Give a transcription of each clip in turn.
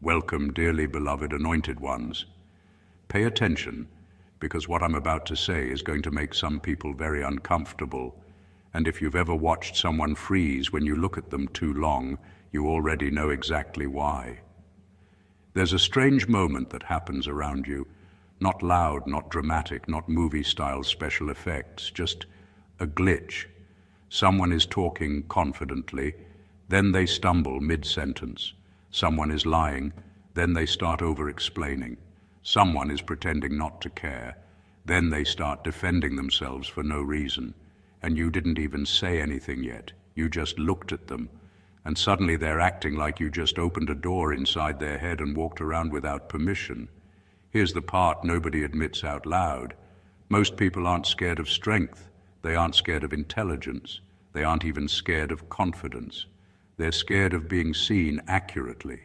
Welcome, dearly beloved anointed ones. Pay attention, because what I'm about to say is going to make some people very uncomfortable. And if you've ever watched someone freeze when you look at them too long, you already know exactly why. There's a strange moment that happens around you. Not loud, not dramatic, not movie-style special effects, just a glitch. Someone is talking confidently, then they stumble mid-sentence. Someone is lying, then they start over-explaining. Someone is pretending not to care, then they start defending themselves for no reason. And you didn't even say anything yet. You just looked at them, and suddenly they're acting like you just opened a door inside their head and walked around without permission. Here's the part nobody admits out loud. Most people aren't scared of strength. They aren't scared of intelligence. They aren't even scared of confidence. They're scared of being seen accurately,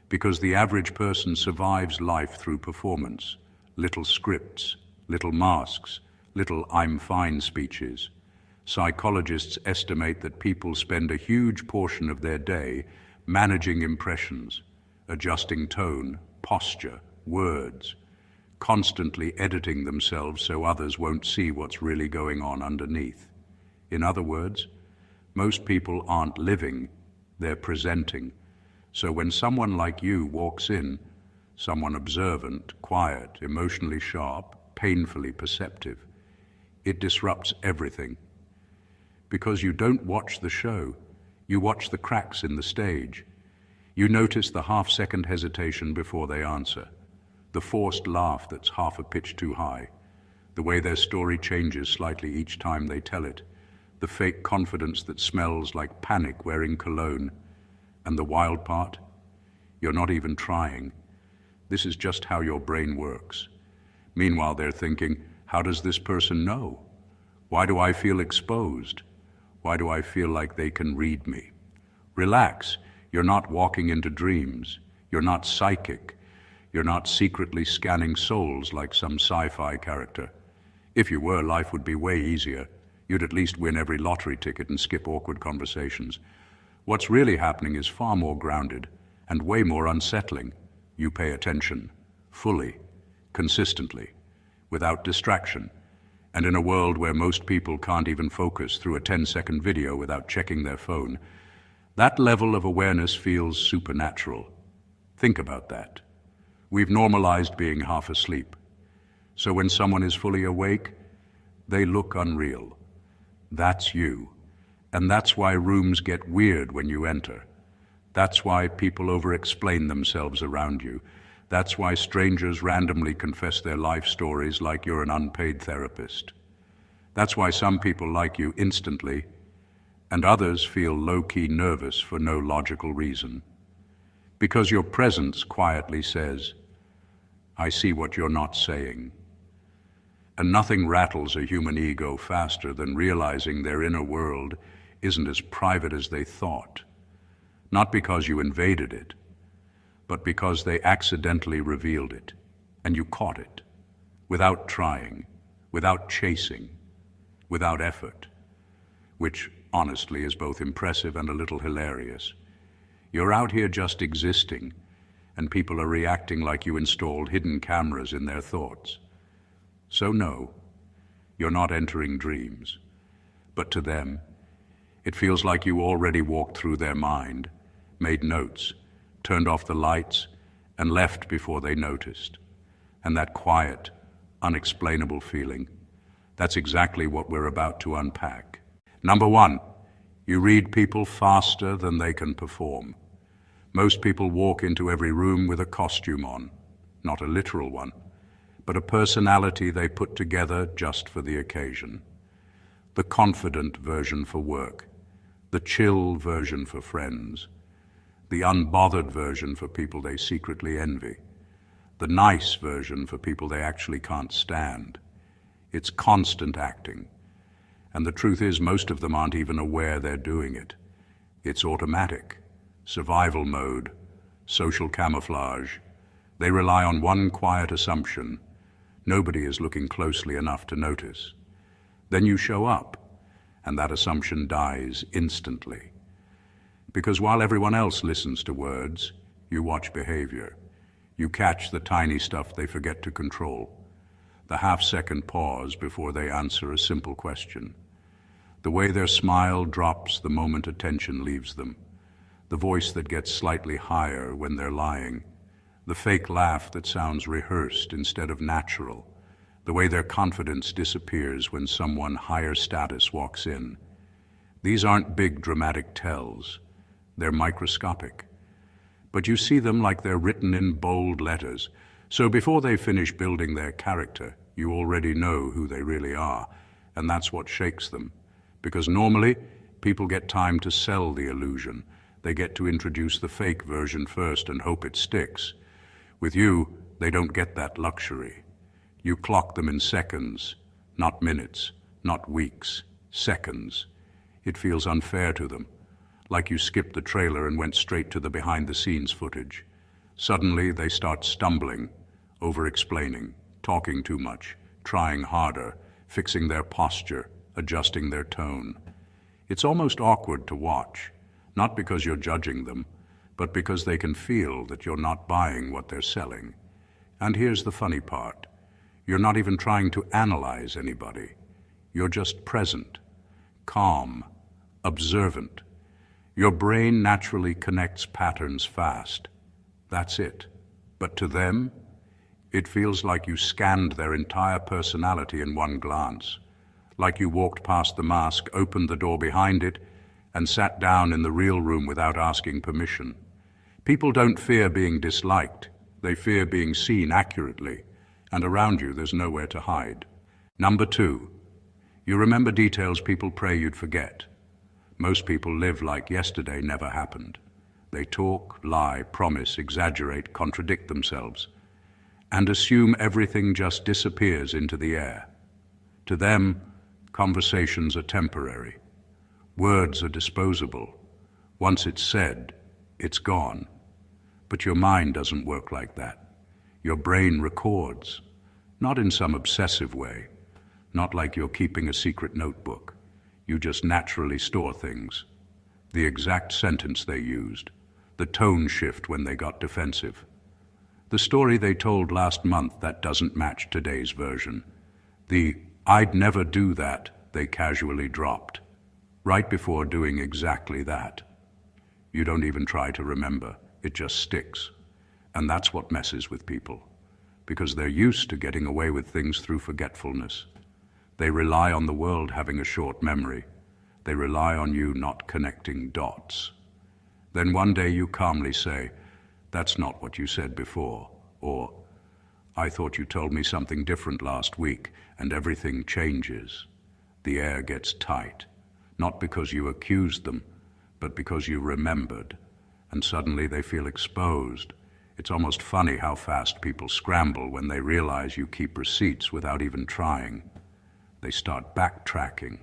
because the average person survives life through performance, little scripts, little masks, little "I'm fine" speeches. Psychologists estimate that people spend a huge portion of their day managing impressions, adjusting tone, posture, words, constantly editing themselves so others won't see what's really going on underneath. In other words, most people aren't living, they're presenting. So when someone like you walks in, someone observant, quiet, emotionally sharp, painfully perceptive, it disrupts everything. Because you don't watch the show, you watch the cracks in the stage. You notice the half-second hesitation before they answer, the forced laugh that's half a pitch too high, the way their story changes slightly each time they tell it, the fake confidence that smells like panic wearing cologne. And the wild part? You're not even trying. This is just how your brain works. Meanwhile, they're thinking, how does this person know? Why do I feel exposed? Why do I feel like they can read me? Relax. You're not walking into dreams. You're not psychic. You're not secretly scanning souls like some sci-fi character. If you were, life would be way easier. You'd at least win every lottery ticket and skip awkward conversations. What's really happening is far more grounded and way more unsettling. You pay attention, fully, consistently, without distraction, and in a world where most people can't even focus through a 10-second video without checking their phone, that level of awareness feels supernatural. Think about that. We've normalized being half asleep. So when someone is fully awake, they look unreal. That's you. And that's why rooms get weird when you enter. That's why people over-explain themselves around you. That's why strangers randomly confess their life stories like you're an unpaid therapist. That's why some people like you instantly, and others feel low-key nervous for no logical reason. Because your presence quietly says, I see what you're not saying. And nothing rattles a human ego faster than realizing their inner world isn't as private as they thought. Not because you invaded it, but because they accidentally revealed it, and you caught it, without trying, without chasing, without effort, which honestly is both impressive and a little hilarious. You're out here just existing, and people are reacting like you installed hidden cameras in their thoughts. So no, you're not entering dreams, but to them, it feels like you already walked through their mind, made notes, turned off the lights, and left before they noticed. And that quiet, unexplainable feeling, that's exactly what we're about to unpack. Number one, you read people faster than they can perform. Most people walk into every room with a costume on, not a literal one, but a personality they put together just for the occasion. The confident version for work, the chill version for friends, the unbothered version for people they secretly envy, the nice version for people they actually can't stand. It's constant acting. And the truth is, most of them aren't even aware they're doing it. It's automatic, survival mode, social camouflage. They rely on one quiet assumption: nobody is looking closely enough to notice. Then you show up, and that assumption dies instantly. Because while everyone else listens to words, You watch behavior. You catch the tiny stuff they forget to control. The half-second pause before they answer a simple question. The way their smile drops the moment attention leaves them. The voice that gets slightly higher when they're lying. The fake laugh that sounds rehearsed instead of natural. The way their confidence disappears when someone higher status walks in. These aren't big dramatic tells. They're microscopic. But you see them like they're written in bold letters. So before they finish building their character, you already know who they really are. And that's what shakes them. Because normally, people get time to sell the illusion. They get to introduce the fake version first and hope it sticks. With you, they don't get that luxury. You clock them in seconds, not minutes, not weeks, seconds. It feels unfair to them, like you skipped the trailer and went straight to the behind-the-scenes footage. Suddenly, they start stumbling, over-explaining, talking too much, trying harder, fixing their posture, adjusting their tone. It's almost awkward to watch, not because you're judging them, but because they can feel that you're not buying what they're selling. And here's the funny part. You're not even trying to analyze anybody. You're just present, calm, observant. Your brain naturally connects patterns fast. That's it. But to them, it feels like you scanned their entire personality in one glance. Like you walked past the mask, opened the door behind it, and sat down in the real room without asking permission. People don't fear being disliked. They fear being seen accurately, and around you there's nowhere to hide. Number 2, you remember details people pray you'd forget. Most people live like yesterday never happened. They talk, lie, promise, exaggerate, contradict themselves, and assume everything just disappears into the air. To them, conversations are temporary. Words are disposable. Once it's said, it's gone. But your mind doesn't work like that. Your brain records, not in some obsessive way, not like you're keeping a secret notebook. You just naturally store things. The exact sentence they used, the tone shift when they got defensive. The story they told last month that doesn't match today's version. The "I'd never do that" they casually dropped, right before doing exactly that. You don't even try to remember, it just sticks. And that's what messes with people, because they're used to getting away with things through forgetfulness. They rely on the world having a short memory. They rely on you not connecting dots. Then one day you calmly say, "That's not what you said before," or "I thought you told me something different last week," and everything changes. The air gets tight, not because you accused them, but because you remembered, and suddenly they feel exposed. It's almost funny how fast people scramble when they realize you keep receipts without even trying. They start backtracking.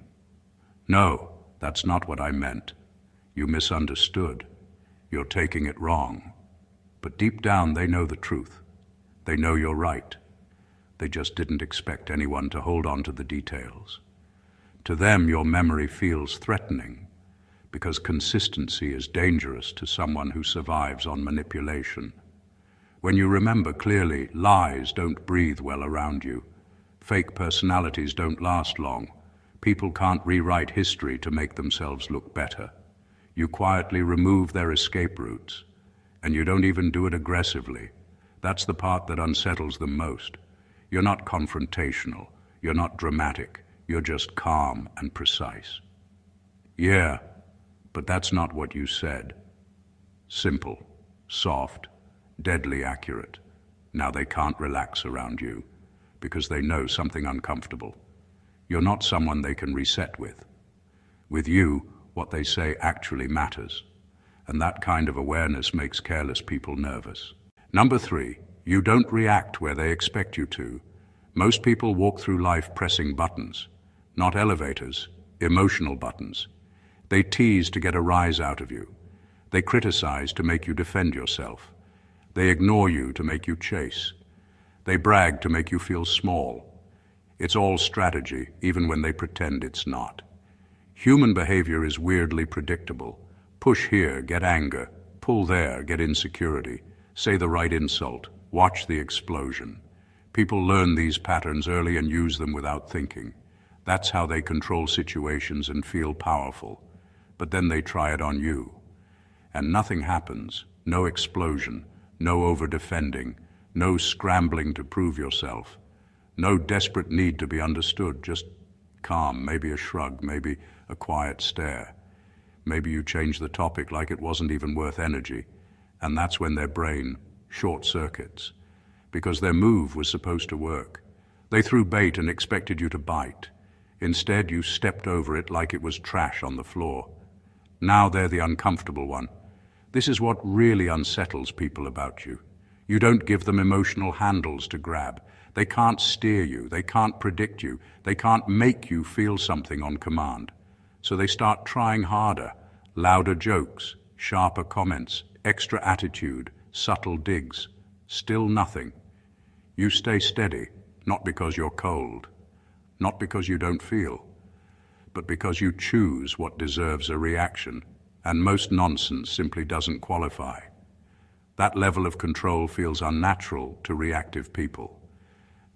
"No, that's not what I meant. You misunderstood. You're taking it wrong." But deep down, they know the truth. They know you're right. They just didn't expect anyone to hold on to the details. To them, your memory feels threatening, because consistency is dangerous to someone who survives on manipulation. When you remember clearly, lies don't breathe well around you. Fake personalities don't last long. People can't rewrite history to make themselves look better. You quietly remove their escape routes, and you don't even do it aggressively. That's the part that unsettles them most. You're not confrontational. You're not dramatic. You're just calm and precise. "Yeah, but that's not what you said." Simple, soft, deadly accurate. Now they can't relax around you because they know something uncomfortable. You're not someone they can reset with. With you, what they say actually matters, and that kind of awareness makes careless people nervous. Number 3, you don't react where they expect you to. Most people walk through life pressing buttons, not elevators, emotional buttons. They tease to get a rise out of you. They criticize to make you defend yourself. They ignore you to make you chase. They brag to make you feel small. It's all strategy, even when they pretend it's not. Human behavior is weirdly predictable. Push here, get anger. Pull there, get insecurity, say the right insult, watch the explosion. People learn these patterns early and use them without thinking. That's how they control situations and feel powerful. But then they try it on you. And nothing happens. No explosion, no over-defending, no scrambling to prove yourself, no desperate need to be understood, just calm, maybe a shrug, maybe a quiet stare. Maybe you change the topic like it wasn't even worth energy, and that's when their brain short circuits, because their move was supposed to work. They threw bait and expected you to bite. Instead, you stepped over it like it was trash on the floor. Now they're the uncomfortable one. This is what really unsettles people about you. You don't give them emotional handles to grab. They can't steer you, they can't predict you, they can't make you feel something on command. So they start trying harder, louder jokes, sharper comments, extra attitude, subtle digs. Still nothing. You stay steady, not because you're cold, not because you don't feel, but because you choose what deserves a reaction, and most nonsense simply doesn't qualify. That level of control feels unnatural to reactive people.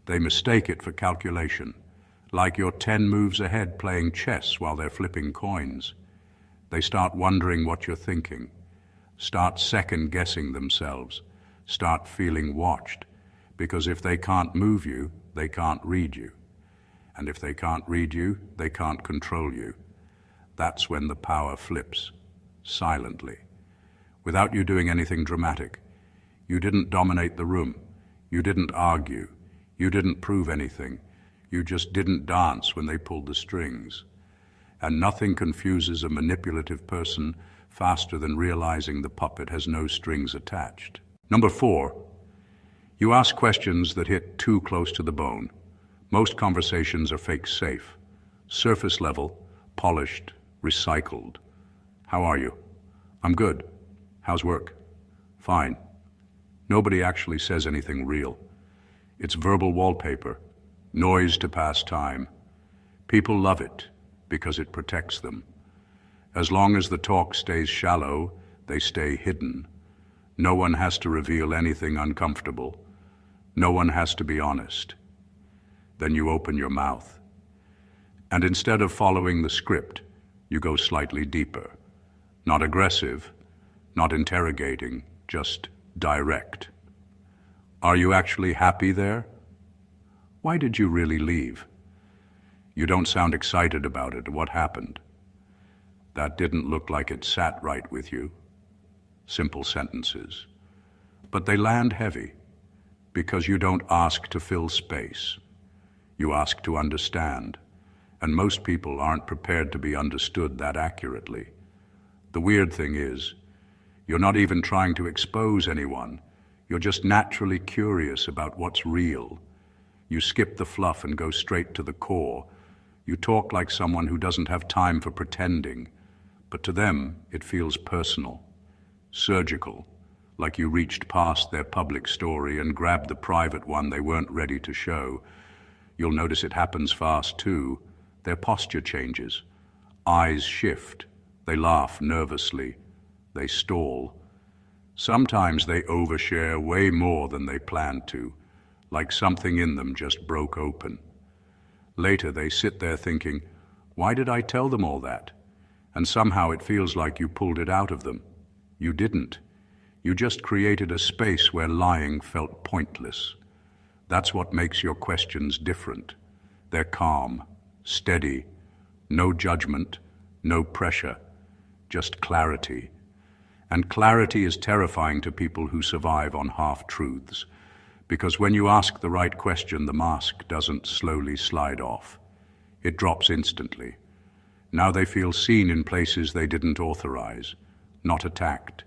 They mistake it for calculation, like you're 10 moves ahead playing chess while they're flipping coins. They start wondering what you're thinking, start second-guessing themselves, start feeling watched, because if they can't move you, they can't read you. And if they can't read you, they can't control you. That's when the power flips, silently, without you doing anything dramatic. You didn't dominate the room. You didn't argue. You didn't prove anything. You just didn't dance when they pulled the strings. And nothing confuses a manipulative person faster than realizing the puppet has no strings attached. Number 4, you ask questions that hit too close to the bone. Most conversations are fake safe, surface level, polished, recycled. How are you? I'm good. How's work? Fine. Nobody actually says anything real. It's verbal wallpaper, noise to pass time. People love it because it protects them. As long as the talk stays shallow, they stay hidden. No one has to reveal anything uncomfortable. No one has to be honest. Then you open your mouth. And instead of following the script, you go slightly deeper. Not aggressive, not interrogating, just direct. Are you actually happy there? Why did you really leave? You don't sound excited about it. What happened? That didn't look like it sat right with you. Simple sentences. But they land heavy because you don't ask to fill space. You ask to understand. And most people aren't prepared to be understood that accurately. The weird thing is, you're not even trying to expose anyone. You're just naturally curious about what's real. You skip the fluff and go straight to the core. You talk like someone who doesn't have time for pretending. But to them, it feels personal, surgical, like you reached past their public story and grabbed the private one they weren't ready to show. You'll notice it happens fast too. Their posture changes. Eyes shift. They laugh nervously. They stall. Sometimes they overshare way more than they planned to, like something in them just broke open. Later they sit there thinking, why did I tell them all that? And somehow it feels like you pulled it out of them. You didn't. You just created a space where lying felt pointless. That's what makes your questions different. They're calm, steady, no judgment, no pressure, just clarity. And clarity is terrifying to people who survive on half-truths, because when you ask the right question, the mask doesn't slowly slide off. It drops instantly. Now they feel seen in places they didn't authorize, not attacked,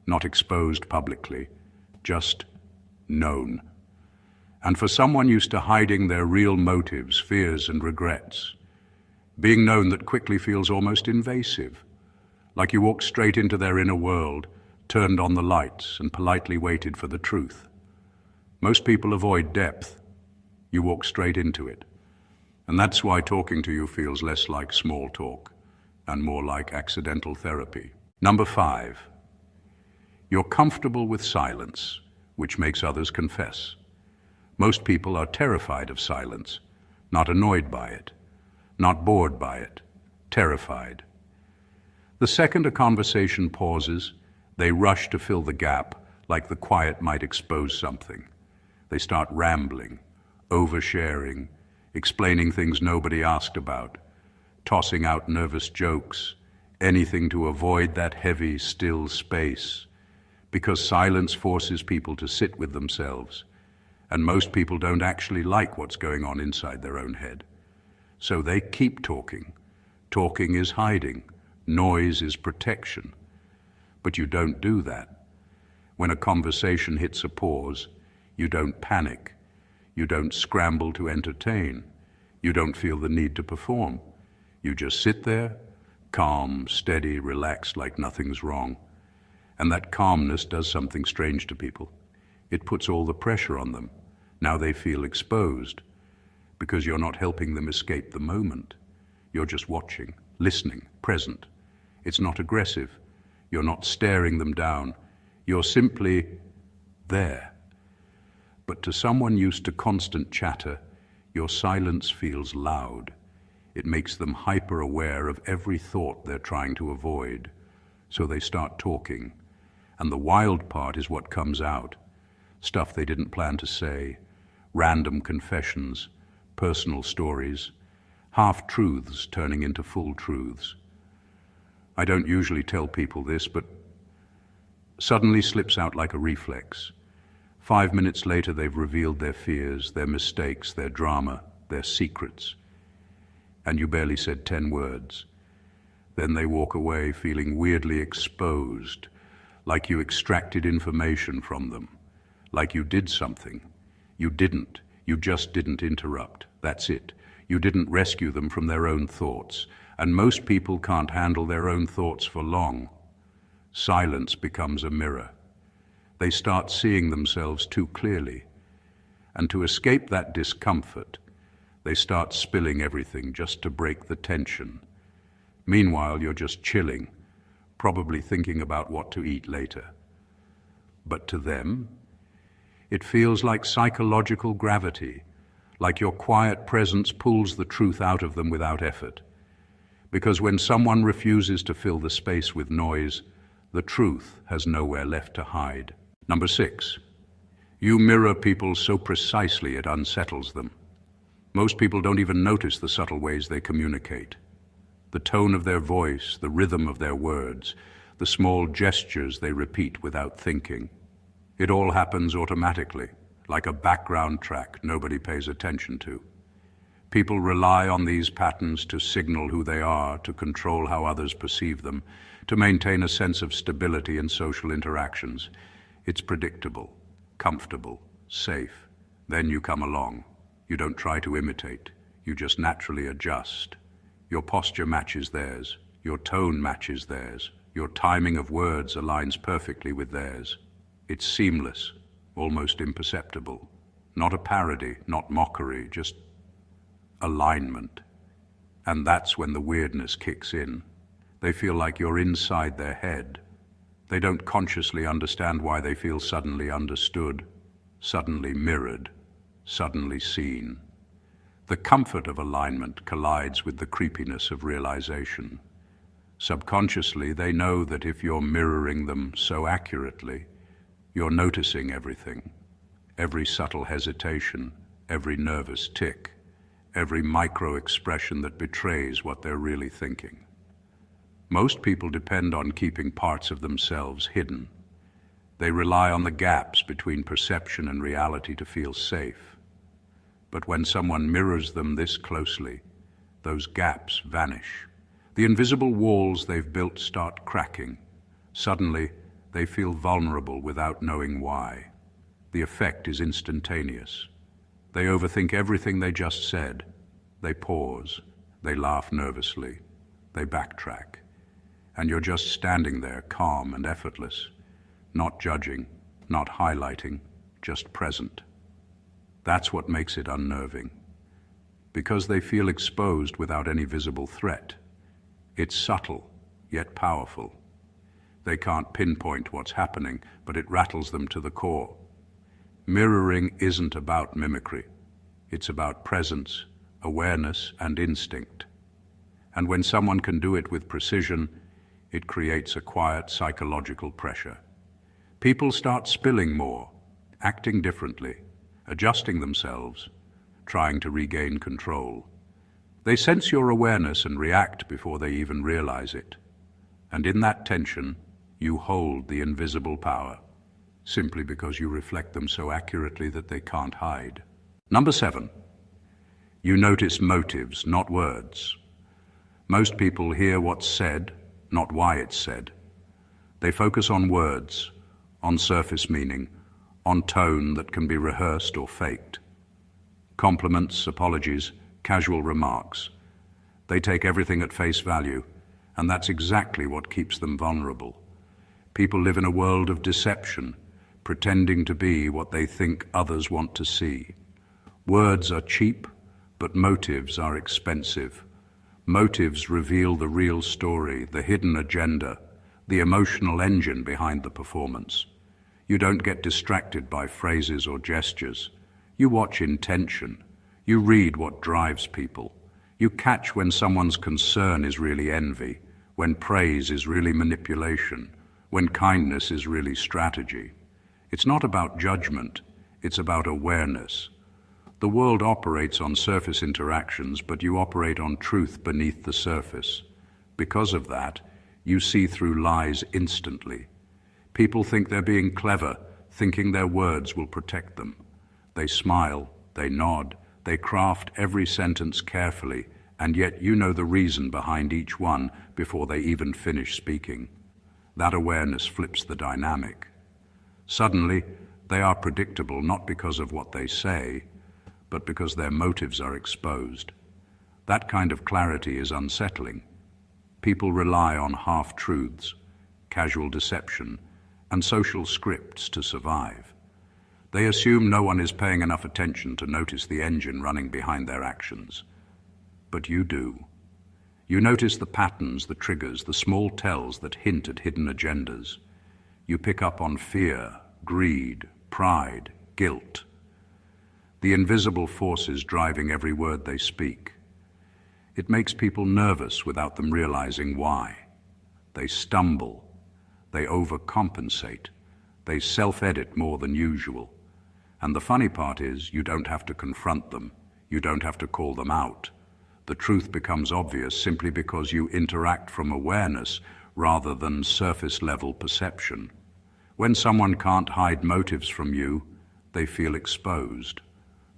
not exposed publicly, just known. And for someone used to hiding their real motives, fears, and regrets, being known that quickly feels almost invasive, like you walked straight into their inner world, turned on the lights, and politely waited for the truth. Most people avoid depth. You walk straight into it. And that's why talking to you feels less like small talk and more like accidental therapy. Number 5, You're comfortable with silence, which makes others confess. Most people are terrified of silence, not annoyed by it, not bored by it, terrified. The second a conversation pauses, they rush to fill the gap, like the quiet might expose something. They start rambling, oversharing, explaining things nobody asked about, tossing out nervous jokes, anything to avoid that heavy, still space, because silence forces people to sit with themselves, and most people don't actually like what's going on inside their own head. So they keep talking. Talking is hiding. Noise is protection. But you don't do that. When a conversation hits a pause, you don't panic. You don't scramble to entertain. You don't feel the need to perform. You just sit there, calm, steady, relaxed, like nothing's wrong. And that calmness does something strange to people. It puts all the pressure on them. Now they feel exposed, because you're not helping them escape the moment. You're just watching, listening, present. It's not aggressive. You're not staring them down. You're simply there. But to someone used to constant chatter, your silence feels loud. It makes them hyper-aware of every thought they're trying to avoid. So they start talking. And the wild part is what comes out. Stuff they didn't plan to say, random confessions, personal stories, half-truths turning into full truths. I don't usually tell people this, but suddenly slips out like a reflex. 5 minutes later, they've revealed their fears, their mistakes, their drama, their secrets. And you barely said 10 words. Then they walk away feeling weirdly exposed, like you extracted information from them, like you did something. You didn't. You just didn't interrupt. That's it. You didn't rescue them from their own thoughts. And most people can't handle their own thoughts for long. Silence becomes a mirror. They start seeing themselves too clearly. And to escape that discomfort, they start spilling everything just to break the tension. Meanwhile, you're just chilling, probably thinking about what to eat later. But to them, it feels like psychological gravity, like your quiet presence pulls the truth out of them without effort. Because when someone refuses to fill the space with noise, the truth has nowhere left to hide. Number 6, you mirror people so precisely it unsettles them. Most people don't even notice the subtle ways they communicate. The tone of their voice, the rhythm of their words, the small gestures they repeat without thinking. It all happens automatically, like a background track nobody pays attention to. People rely on these patterns to signal who they are, to control how others perceive them, to maintain a sense of stability in social interactions. It's predictable, comfortable, safe. Then you come along. You don't try to imitate. You just naturally adjust. Your posture matches theirs. Your tone matches theirs. Your timing of words aligns perfectly with theirs. It's seamless, almost imperceptible. Not a parody, not mockery, just alignment. And that's when the weirdness kicks in. They feel like you're inside their head. They don't consciously understand why they feel suddenly understood, suddenly mirrored, suddenly seen. The comfort of alignment collides with the creepiness of realization. Subconsciously, they know that if you're mirroring them so accurately, you're noticing everything, every subtle hesitation, every nervous tick, every micro-expression that betrays what they're really thinking. Most people depend on keeping parts of themselves hidden. They rely on the gaps between perception and reality to feel safe. But when someone mirrors them this closely, those gaps vanish. The invisible walls they've built start cracking. Suddenly, they feel vulnerable without knowing why. The effect is instantaneous. They overthink everything they just said. They pause. They laugh nervously. They backtrack. And you're just standing there, calm and effortless, not judging, not highlighting, just present. That's what makes it unnerving. Because they feel exposed without any visible threat. It's subtle, yet powerful. They can't pinpoint what's happening, but it rattles them to the core. Mirroring isn't about mimicry. It's about presence, awareness, and instinct. And when someone can do it with precision, it creates a quiet psychological pressure. People start spilling more, acting differently, adjusting themselves, trying to regain control. They sense your awareness and react before they even realize it. And in that tension, you hold the invisible power, simply because you reflect them so accurately that they can't hide. Number 7, you notice motives, not words. Most people hear what's said, not why it's said. They focus on words, on surface meaning, on tone that can be rehearsed or faked. Compliments, apologies, casual remarks. They take everything at face value, and that's exactly what keeps them vulnerable. People live in a world of deception, pretending to be what they think others want to see. Words are cheap, but motives are expensive. Motives reveal the real story, the hidden agenda, the emotional engine behind the performance. You don't get distracted by phrases or gestures. You watch intention. You read what drives people. You catch when someone's concern is really envy, when praise is really manipulation, when kindness is really strategy. It's not about judgment, it's about awareness. The world operates on surface interactions, but you operate on truth beneath the surface. Because of that, you see through lies instantly. People think they're being clever, thinking their words will protect them. They smile, they nod, they craft every sentence carefully, and yet you know the reason behind each one before they even finish speaking. That awareness flips the dynamic. Suddenly, they are predictable not because of what they say, but because their motives are exposed. That kind of clarity is unsettling. People rely on half-truths, casual deception, and social scripts to survive. They assume no one is paying enough attention to notice the engine running behind their actions. But you do. You notice the patterns, the triggers, the small tells that hint at hidden agendas. You pick up on fear, greed, pride, guilt. The invisible forces driving every word they speak. It makes people nervous without them realizing why. They stumble. They overcompensate. They self-edit more than usual. And the funny part is, you don't have to confront them. You don't have to call them out. The truth becomes obvious simply because you interact from awareness rather than surface-level perception. When someone can't hide motives from you, they feel exposed.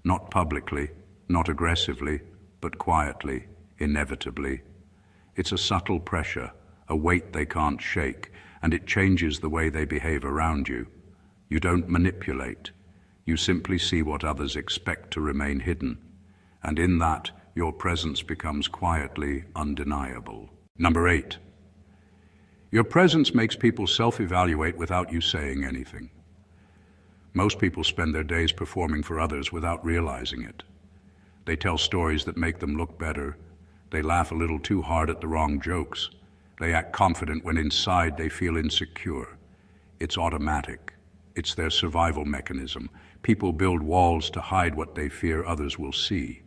Not publicly, not aggressively, but quietly, inevitably. It's a subtle pressure, a weight they can't shake, and it changes the way they behave around you. You don't manipulate. You simply see what others expect to remain hidden. And in that, your presence becomes quietly undeniable. Number 8. Your presence makes people self-evaluate without you saying anything. Most people spend their days performing for others without realizing it. They tell stories that make them look better. They laugh a little too hard at the wrong jokes. They act confident when inside they feel insecure. It's automatic. It's their survival mechanism. People build walls to hide what they fear others will see.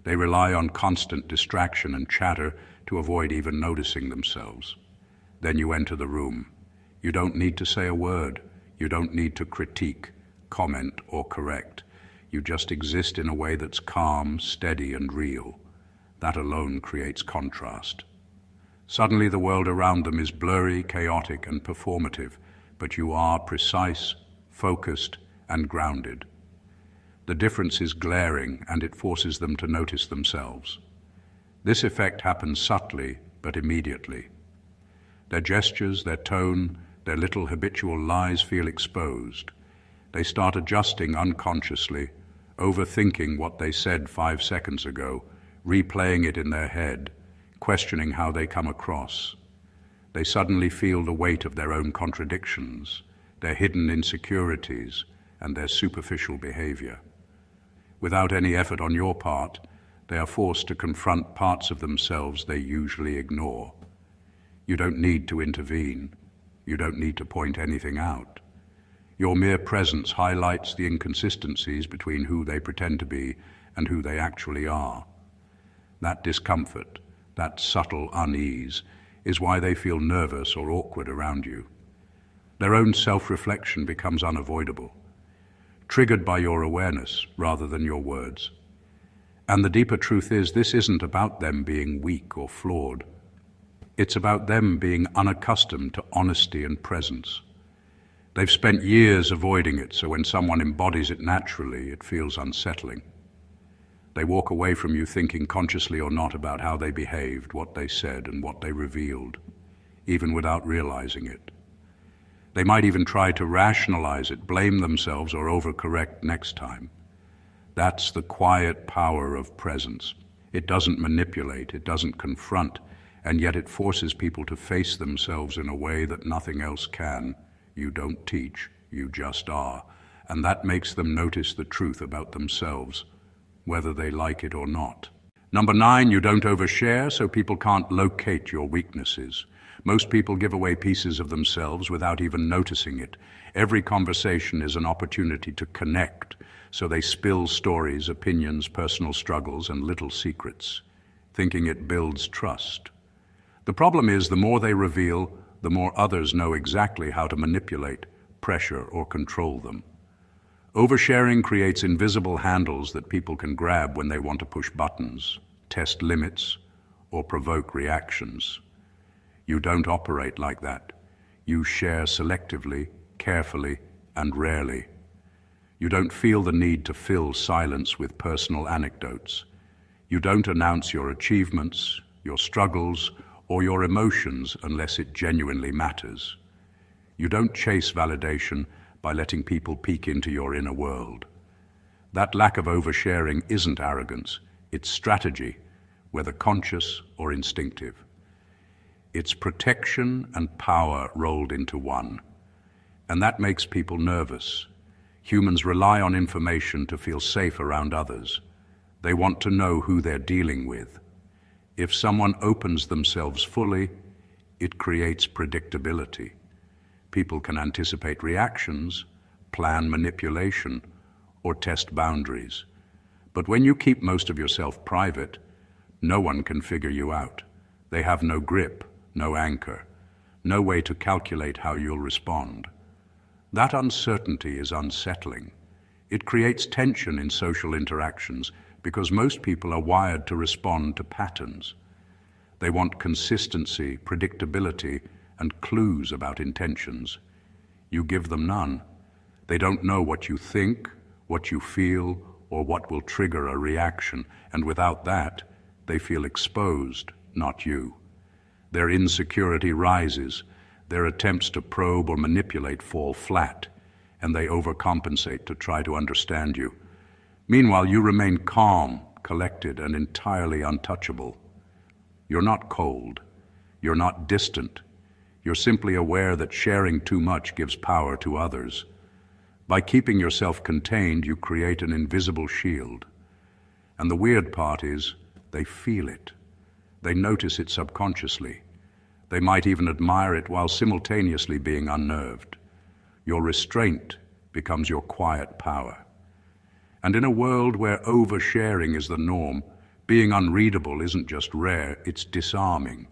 They rely on constant distraction and chatter to avoid even noticing themselves. Then you enter the room. You don't need to say a word. You don't need to critique, comment, or correct. You just exist in a way that's calm, steady, and real. That alone creates contrast. Suddenly the world around them is blurry, chaotic, and performative, but you are precise, focused, and grounded. The difference is glaring, and it forces them to notice themselves. This effect happens subtly, but immediately. Their gestures, their tone, their little habitual lies feel exposed. They start adjusting unconsciously, overthinking what they said 5 seconds ago, replaying it in their head, questioning how they come across. They suddenly feel the weight of their own contradictions, their hidden insecurities, and their superficial behavior. Without any effort on your part, they are forced to confront parts of themselves they usually ignore. You don't need to intervene. You don't need to point anything out. Your mere presence highlights the inconsistencies between who they pretend to be and who they actually are. That discomfort, that subtle unease, is why they feel nervous or awkward around you. Their own self-reflection becomes unavoidable, triggered by your awareness rather than your words. And the deeper truth is, this isn't about them being weak or flawed. It's about them being unaccustomed to honesty and presence. They've spent years avoiding it, so when someone embodies it naturally, it feels unsettling. They walk away from you thinking, consciously or not, about how they behaved, what they said, and what they revealed, even without realizing it. They might even try to rationalize it, blame themselves, or overcorrect next time. That's the quiet power of presence. It doesn't manipulate, it doesn't confront, and yet it forces people to face themselves in a way that nothing else can. You don't teach, you just are. And that makes them notice the truth about themselves, whether they like it or not. Number 9, you don't overshare, so people can't locate your weaknesses. Most people give away pieces of themselves without even noticing it. Every conversation is an opportunity to connect, so they spill stories, opinions, personal struggles, and little secrets, thinking it builds trust. The problem is, the more they reveal, the more others know exactly how to manipulate, pressure, or control them. Oversharing creates invisible handles that people can grab when they want to push buttons, test limits, or provoke reactions. You don't operate like that. You share selectively, carefully, and rarely. You don't feel the need to fill silence with personal anecdotes. You don't announce your achievements, your struggles, or your emotions unless it genuinely matters. You don't chase validation by letting people peek into your inner world. That lack of oversharing isn't arrogance, it's strategy, whether conscious or instinctive. It's protection and power rolled into one. And that makes people nervous. Humans rely on information to feel safe around others. They want to know who they're dealing with. If someone opens themselves fully, it creates predictability. People can anticipate reactions, plan manipulation, or test boundaries. But when you keep most of yourself private, no one can figure you out. They have no grip, no anchor, no way to calculate how you'll respond. That uncertainty is unsettling. It creates tension in social interactions because most people are wired to respond to patterns. They want consistency, predictability, and clues about intentions. You give them none. They don't know what you think, what you feel, or what will trigger a reaction, and without that, they feel exposed, not you. Their insecurity rises, their attempts to probe or manipulate fall flat, and they overcompensate to try to understand you. Meanwhile, you remain calm, collected, and entirely untouchable. You're not cold. You're not distant. You're simply aware that sharing too much gives power to others. By keeping yourself contained, you create an invisible shield. And the weird part is, they feel it. They notice it subconsciously. They might even admire it while simultaneously being unnerved. Your restraint becomes your quiet power. And in a world where oversharing is the norm, being unreadable isn't just rare, it's disarming.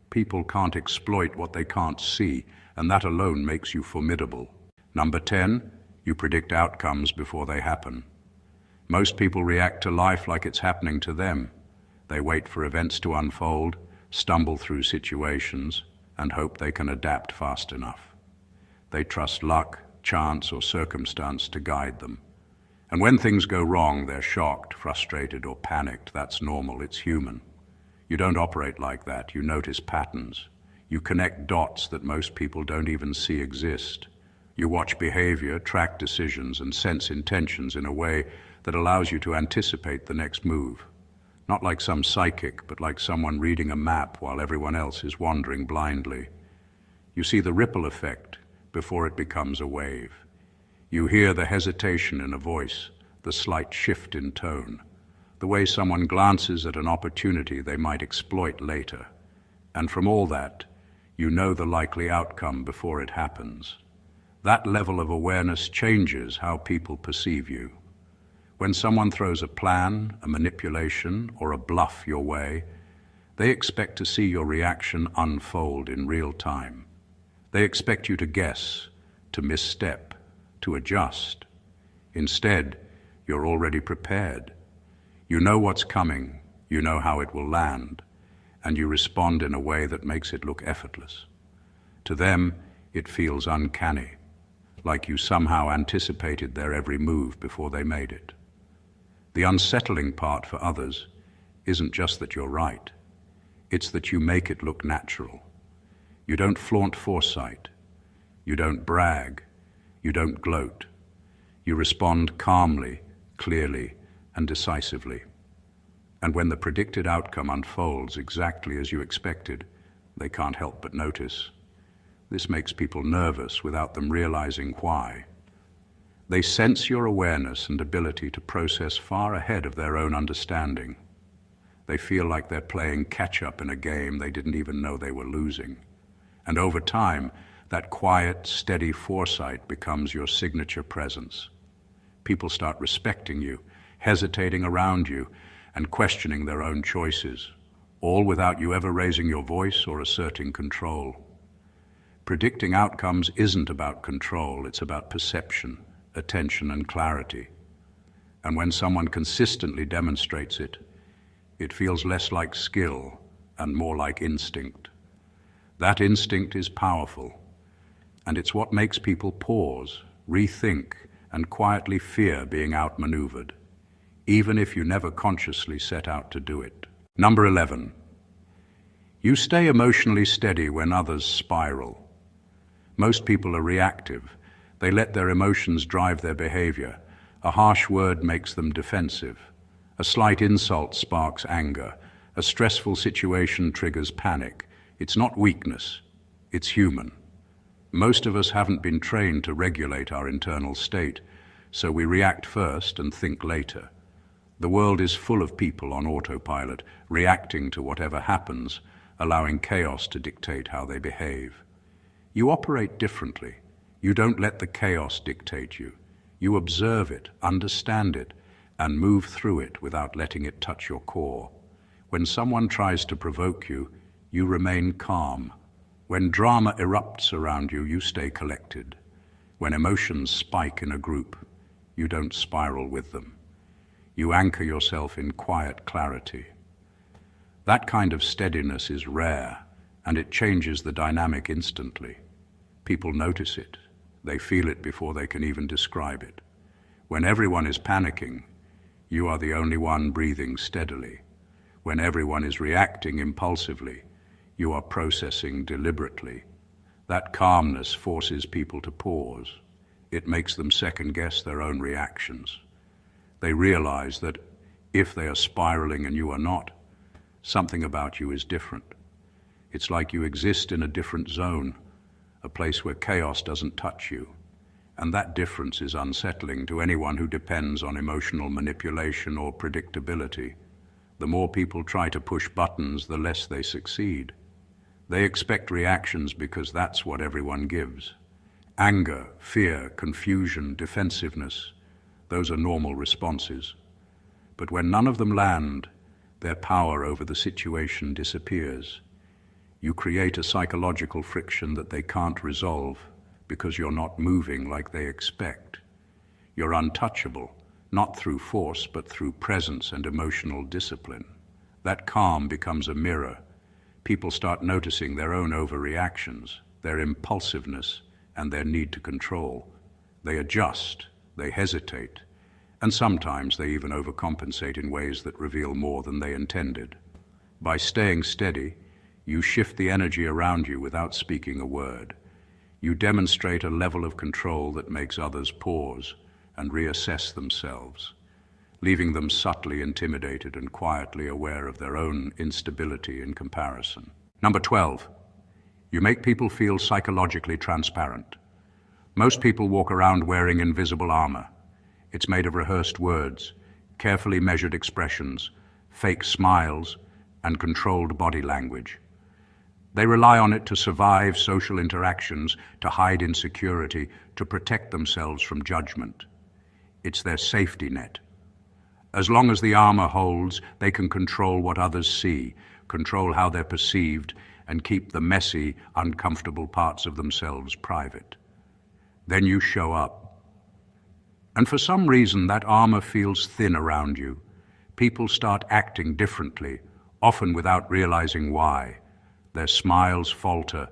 People can't exploit what they can't see, and that alone makes you formidable. Number 10, you predict outcomes before they happen. Most people react to life like it's happening to them. They wait for events to unfold, stumble through situations, and hope they can adapt fast enough. They trust luck, chance, or circumstance to guide them. And when things go wrong, they're shocked, frustrated, or panicked. That's normal, it's human. You don't operate like that. You notice patterns. You connect dots that most people don't even see exist. You watch behavior, track decisions, and sense intentions in a way that allows you to anticipate the next move. Not like some psychic, but like someone reading a map while everyone else is wandering blindly. You see the ripple effect before it becomes a wave. You hear the hesitation in a voice, the slight shift in tone, the way someone glances at an opportunity they might exploit later. And from all that, You know the likely outcome before it happens. That level of awareness changes how people perceive you. When someone throws a plan, a manipulation, or a bluff your way, they expect to see your reaction unfold in real time. They expect you to guess, to misstep, to adjust. Instead, you're already prepared. You know what's coming, you know how it will land, and you respond in a way that makes it look effortless. To them, it feels uncanny, like you somehow anticipated their every move before they made it. The unsettling part for others isn't just that you're right, it's that you make it look natural. You don't flaunt foresight, you don't brag, you don't gloat. You respond calmly, clearly, and decisively. And when the predicted outcome unfolds exactly as you expected, they can't help but notice. This makes people nervous without them realizing why. They sense your awareness and ability to process far ahead of their own understanding. They feel like they're playing catch-up in a game they didn't even know they were losing. And over time, that quiet, steady foresight becomes your signature presence. People start respecting you, hesitating around you, and questioning their own choices, all without you ever raising your voice or asserting control. Predicting outcomes isn't about control, it's about perception, attention, and clarity. And when someone consistently demonstrates it, it feels less like skill and more like instinct. That instinct is powerful, and it's what makes people pause, rethink, and quietly fear being outmaneuvered, even if you never consciously set out to do it. Number 11. You stay emotionally steady when others spiral. Most people are reactive. They let their emotions drive their behavior. A harsh word makes them defensive. A slight insult sparks anger. A stressful situation triggers panic. It's not weakness, it's human. Most of us haven't been trained to regulate our internal state, so we react first and think later. The world is full of people on autopilot, reacting to whatever happens, allowing chaos to dictate how they behave. You operate differently. You don't let the chaos dictate you. You observe it, understand it, and move through it without letting it touch your core. When someone tries to provoke you, you remain calm. When drama erupts around you, you stay collected. When emotions spike in a group, you don't spiral with them. You anchor yourself in quiet clarity. That kind of steadiness is rare, and it changes the dynamic instantly. People notice it. They feel it before they can even describe it. When everyone is panicking, you are the only one breathing steadily. When everyone is reacting impulsively, you are processing deliberately. That calmness forces people to pause. It makes them second-guess their own reactions. They realize that if they are spiraling and you are not, something about you is different. It's like you exist in a different zone, a place where chaos doesn't touch you. And that difference is unsettling to anyone who depends on emotional manipulation or predictability. The more people try to push buttons, the less they succeed. They expect reactions because that's what everyone gives. Anger, fear, confusion, defensiveness, those are normal responses. But when none of them land, their power over the situation disappears. You create a psychological friction that they can't resolve because you're not moving like they expect. You're untouchable, not through force, but through presence and emotional discipline. That calm becomes a mirror. People start noticing their own overreactions, their impulsiveness, and their need to control. They adjust, they hesitate, and sometimes they even overcompensate in ways that reveal more than they intended. By staying steady, you shift the energy around you without speaking a word. You demonstrate a level of control that makes others pause and reassess themselves, leaving them subtly intimidated and quietly aware of their own instability in comparison. Number 12, you make people feel psychologically transparent. Most people walk around wearing invisible armor. It's made of rehearsed words, carefully measured expressions, fake smiles, and controlled body language. They rely on it to survive social interactions, to hide insecurity, to protect themselves from judgment. It's their safety net. As long as the armor holds, they can control what others see, control how they're perceived, and keep the messy, uncomfortable parts of themselves private. Then you show up. And for some reason, that armor feels thin around you. People start acting differently, often without realizing why. Their smiles falter,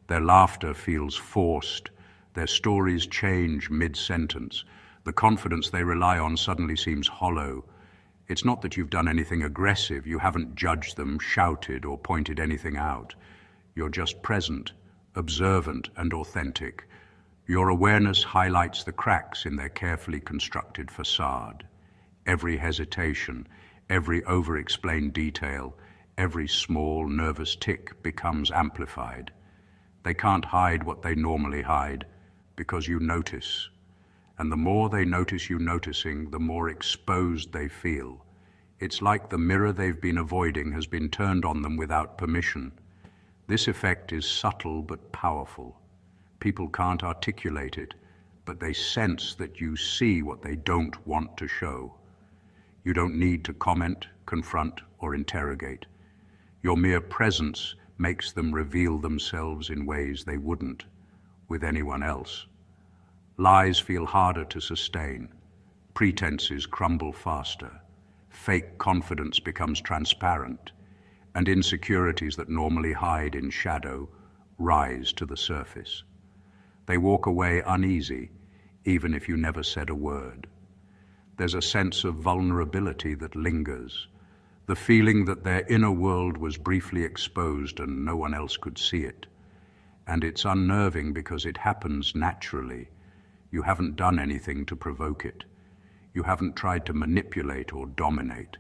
their laughter feels forced, their stories change mid-sentence. The confidence they rely on suddenly seems hollow. It's not that you've done anything aggressive, you haven't judged them, shouted, or pointed anything out. You're just present, observant, and authentic. Your awareness highlights the cracks in their carefully constructed facade. Every hesitation, every over-explained detail, every small, nervous tick becomes amplified. They can't hide what they normally hide, because you notice. And the more they notice you noticing, the more exposed they feel. It's like the mirror they've been avoiding has been turned on them without permission. This effect is subtle but powerful. People can't articulate it, but they sense that you see what they don't want to show. You don't need to comment, confront, or interrogate. Your mere presence makes them reveal themselves in ways they wouldn't with anyone else. Lies feel harder to sustain. Pretenses crumble faster. Fake confidence becomes transparent, and insecurities that normally hide in shadow rise to the surface. They walk away uneasy, even if you never said a word. There's a sense of vulnerability that lingers, the feeling that their inner world was briefly exposed and no one else could see it. And it's unnerving because it happens naturally. You haven't done anything to provoke it. You haven't tried to manipulate or dominate.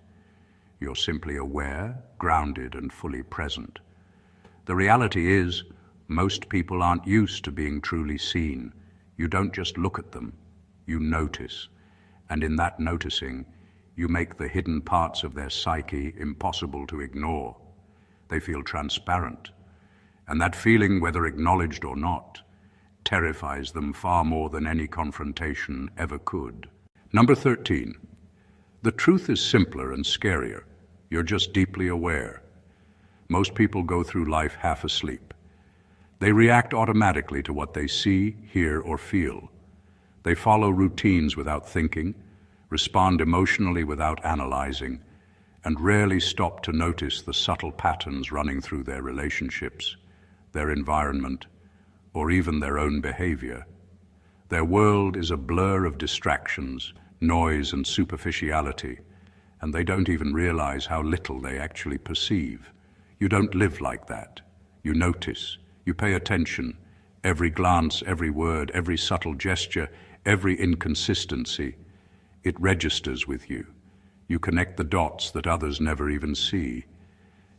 You're simply aware, grounded, and fully present. The reality is, most people aren't used to being truly seen. You don't just look at them, you notice. And in that noticing, you make the hidden parts of their psyche impossible to ignore. They feel transparent. And that feeling, whether acknowledged or not, terrifies them far more than any confrontation ever could. Number 13. The truth is simpler and scarier. You're just deeply aware. Most people go through life half asleep. They react automatically to what they see, hear, or feel. They follow routines without thinking, respond emotionally without analyzing, and rarely stop to notice the subtle patterns running through their relationships, their environment, or even their own behavior. Their world is a blur of distractions, noise, and superficiality, and they don't even realize how little they actually perceive. You don't live like that. You notice. You pay attention. Every glance, every word, every subtle gesture, every inconsistency, it registers with you. You connect the dots that others never even see,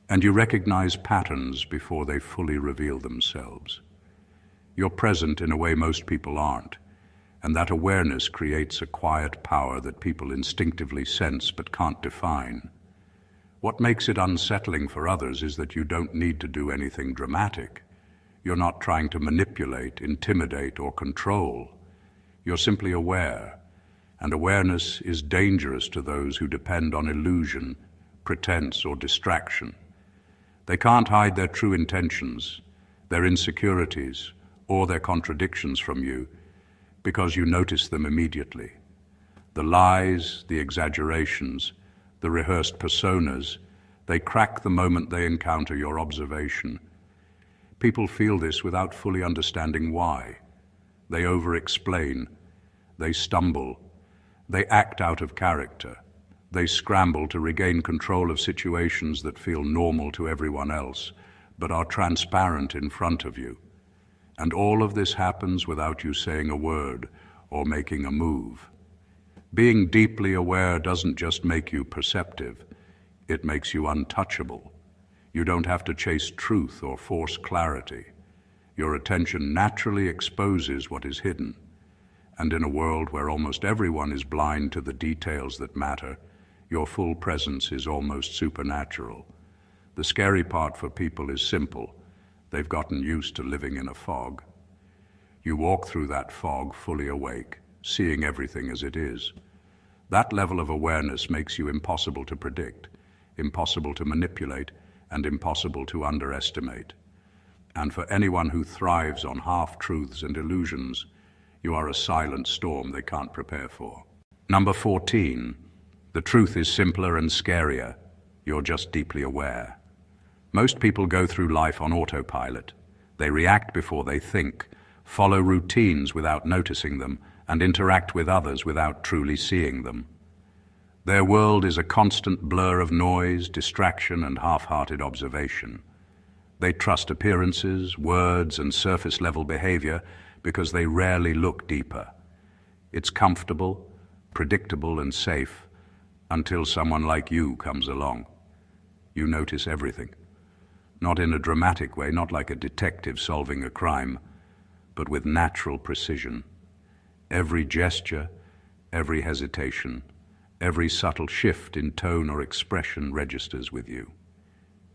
and you recognize patterns before they fully reveal themselves. You're present in a way most people aren't, and that awareness creates a quiet power that people instinctively sense but can't define. What makes it unsettling for others is that you don't need to do anything dramatic. You're not trying to manipulate, intimidate, or control. You're simply aware, and awareness is dangerous to those who depend on illusion, pretense, or distraction. They can't hide their true intentions, their insecurities, or their contradictions from you, because you notice them immediately. The lies, the exaggerations, the rehearsed personas, they crack the moment they encounter your observation. People feel this without fully understanding why. They over-explain, they stumble, they act out of character, they scramble to regain control of situations that feel normal to everyone else, but are transparent in front of you. And all of this happens without you saying a word or making a move. Being deeply aware doesn't just make you perceptive, it makes you untouchable. You don't have to chase truth or force clarity. Your attention naturally exposes what is hidden. And in a world where almost everyone is blind to the details that matter, your full presence is almost supernatural. The scary part for people is simple. They've gotten used to living in a fog. You walk through that fog fully awake, seeing everything as it is. That level of awareness makes you impossible to predict, impossible to manipulate, and impossible to underestimate. And for anyone who thrives on half-truths and illusions, you are a silent storm they can't prepare for. Number 14. The truth is simpler and scarier. You're just deeply aware. Most people go through life on autopilot. They react before they think, follow routines without noticing them, and interact with others without truly seeing them. Their world is a constant blur of noise, distraction, and half-hearted observation. They trust appearances, words, and surface-level behavior because they rarely look deeper. It's comfortable, predictable, and safe until someone like you comes along. You notice everything. Not in a dramatic way, not like a detective solving a crime, but with natural precision. Every gesture, every hesitation, every subtle shift in tone or expression registers with you.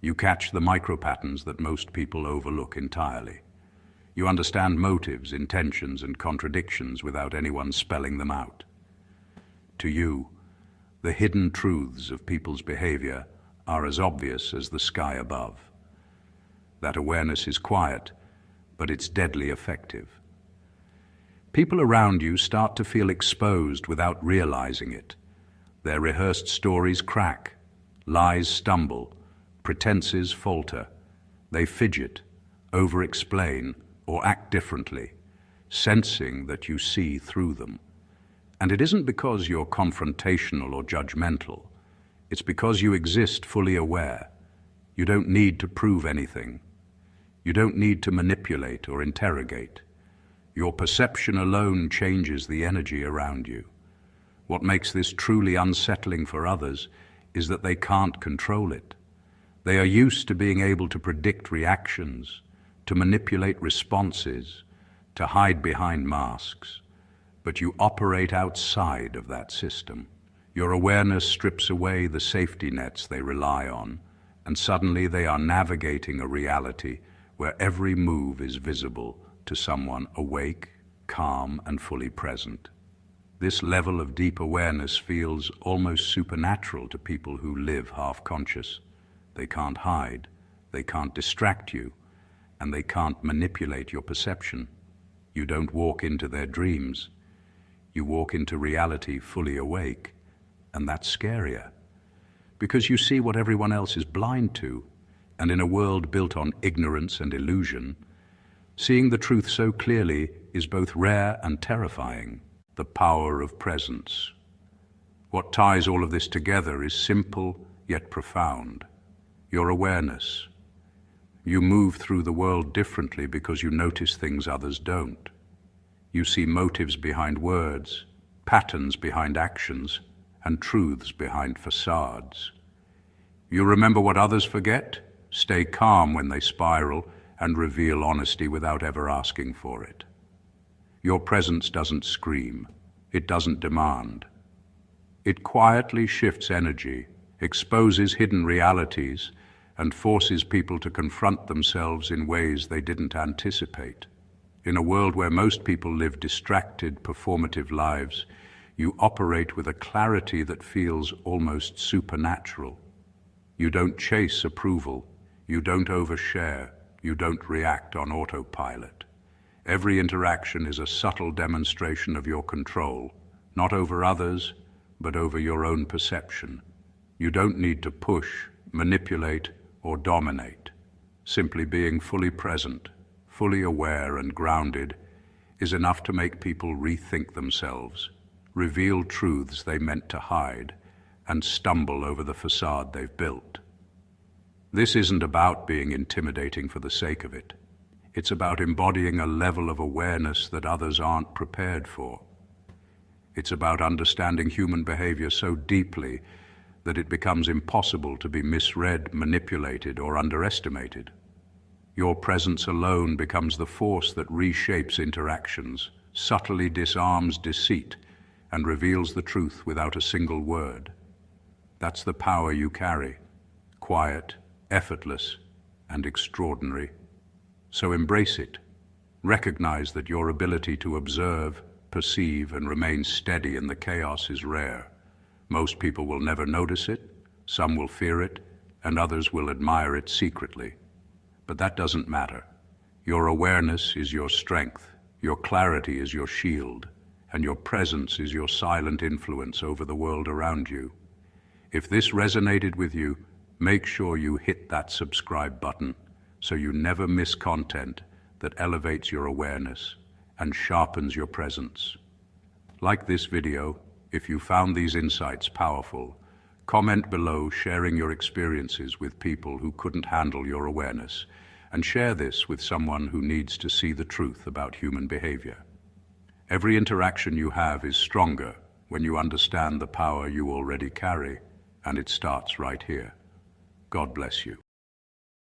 You catch the micro-patterns that most people overlook entirely. You understand motives, intentions, and contradictions without anyone spelling them out. To you, the hidden truths of people's behavior are as obvious as the sky above. That awareness is quiet, but it's deadly effective. People around you start to feel exposed without realizing it. Their rehearsed stories crack, lies stumble, pretenses falter. They fidget, over-explain, or act differently, sensing that you see through them. And it isn't because you're confrontational or judgmental. It's because you exist fully aware. You don't need to prove anything. You don't need to manipulate or interrogate. Your perception alone changes the energy around you. What makes this truly unsettling for others is that they can't control it. They are used to being able to predict reactions, to manipulate responses, to hide behind masks. But you operate outside of that system. Your awareness strips away the safety nets they rely on, and suddenly they are navigating a reality where every move is visible to someone awake, calm, and fully present. This level of deep awareness feels almost supernatural to people who live half-conscious. They can't hide, they can't distract you, and they can't manipulate your perception. You don't walk into their dreams. You walk into reality fully awake, and that's scarier, because you see what everyone else is blind to, and in a world built on ignorance and illusion, seeing the truth so clearly is both rare and terrifying. The power of presence. What ties all of this together is simple yet profound. Your awareness. You move through the world differently because you notice things others don't. You see motives behind words, patterns behind actions, and truths behind facades. You remember what others forget, stay calm when they spiral, and reveal honesty without ever asking for it. Your presence doesn't scream. It doesn't demand. It quietly shifts energy, exposes hidden realities, and forces people to confront themselves in ways they didn't anticipate. In a world where most people live distracted, performative lives, you operate with a clarity that feels almost supernatural. You don't chase approval. You don't overshare. You don't react on autopilot. Every interaction is a subtle demonstration of your control, not over others, but over your own perception. You don't need to push, manipulate, or dominate. Simply being fully present, fully aware and grounded is enough to make people rethink themselves, reveal truths they meant to hide, and stumble over the facade they've built. This isn't about being intimidating for the sake of it. It's about embodying a level of awareness that others aren't prepared for. It's about understanding human behavior so deeply that it becomes impossible to be misread, manipulated, or underestimated. Your presence alone becomes the force that reshapes interactions, subtly disarms deceit, and reveals the truth without a single word. That's the power you carry, quiet, effortless, and extraordinary. So embrace it. Recognize that your ability to observe, perceive, and remain steady in the chaos is rare. Most people will never notice it, some will fear it, and others will admire it secretly. But that doesn't matter. Your awareness is your strength, your clarity is your shield, and your presence is your silent influence over the world around you. If this resonated with you, make sure you hit that subscribe button so you never miss content that elevates your awareness and sharpens your presence. Like this video, if you found these insights powerful, comment below sharing your experiences with people who couldn't handle your awareness, and share this with someone who needs to see the truth about human behavior. Every interaction you have is stronger when you understand the power you already carry, and it starts right here. God bless you.